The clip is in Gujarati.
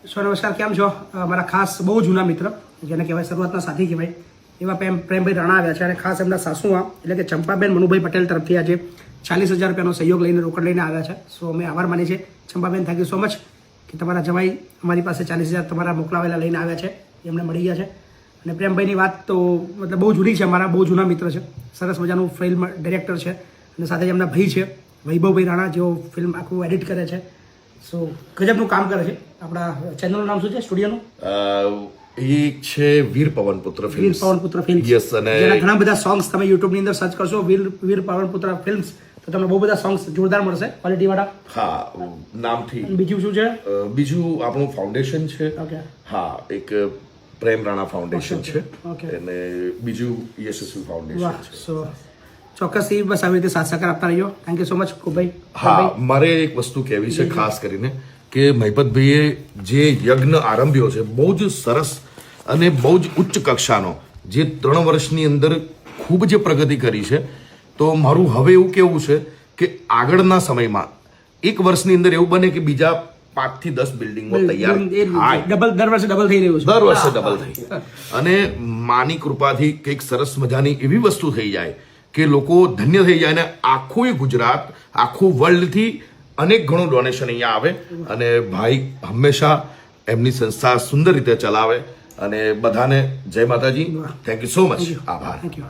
નમસ્કાર, કેમ છો? મારા ખાસ બહુ જૂના મિત્ર, જેને કહેવાય શરૂઆતના સાથી કહેવાય, એવા પ્રેમભાઈ રાણા આવ્યા છે અને ખાસ એમના સાસુમાં એટલે કે ચંપાબેન મનુભાઈ પટેલ તરફથી આજે 40,000 રૂપિયાનો સહયોગ લઈને રોકડ લઈને આવ્યા છે. સો અમે આભાર માની છે Champaben, thank you so much કે તમારા જમાઈ અમારી પાસે 40,000 તમારા મોકલાવેલા લઈને આવ્યા છે, એમને મળી ગયા છે. અને પ્રેમભાઈની વાત તો મતલબ બહુ જૂની છે, મારા બહુ જૂના મિત્ર છે, સરસ મજાનું ફિલ્મ ડિરેક્ટર છે અને સાથે જ એમના ભાઈ છે વૈભવભાઈ રાણા, જેઓ ફિલ્મ આખું એડિટ કરે છે. સો ગજબનું કામ કરે છે. આપણા ચેનલનું નામ શું છે, સ્ટુડિયોનું? એક છે વીર પવનપુત્ર ફિલ્મ્સ. વીર પવનપુત્ર ફિલ્મ્સ. યસ, અને જેના ઘણા બધા સોંગ્સ તમે યુટ્યુબની અંદર સર્ચ કરશો વીર પવનપુત્ર ફિલ્મ્સ તો તમને બહુ બધા સોંગ્સ જોરદાર મળશે, ક્વોલિટી વાળા. હા, નામથી. બીજું શું છે? બીજું આપણું ફાઉન્ડેશન છે. ઓકે. હા, એક પ્રેમ રાણા ફાઉન્ડેશન છે ઓકે. અને બીજું યશસ્વી ફાઉન્ડેશન વાહ. છે. સો ચોક્કસથી બસ આવી રીતે સાથ સહકાર આપતા રહીજો. થેન્ક યુ સો મચ કુભાઈ. હા, મારે એક વસ્તુ કહેવી છે ખાસ કરીને કે મહિપતભાઈએ જે યજ્ઞ આરંભ્યો છે બહુ જ સરસ અને બહુ જ ઉચ્ચ કક્ષાનો, જે 3 વર્ષની અંદર ખૂબ જ પ્રગતિ કરી છે. તો મારું હવે એવું કહેવું છે કે આગળના સમયમાં 1 વર્ષની અંદર એવું બને કે બીજા 5 થી 10 બિલ્ડિંગો તૈયાર થાય. દર વર્ષે ડબલ થઈ રહ્યું છે. દર વર્ષે ડબલ થઈ અને માની કૃપાથી કંઈક સરસ મજાની એવી વસ્તુ થઈ જાય કે લોકો ધન્ય થઈ જાય અને આખું ગુજરાત, આખું વર્લ્ડથી અનેક ઘણું ડોનેશન અહીંયા આવે અને ભાઈ હંમેશા એમની સંસ્થા સુંદર રીતે ચલાવે. અને બધાને જય માતાજી, થેન્ક યુ સો મચ, આભાર. Thank you.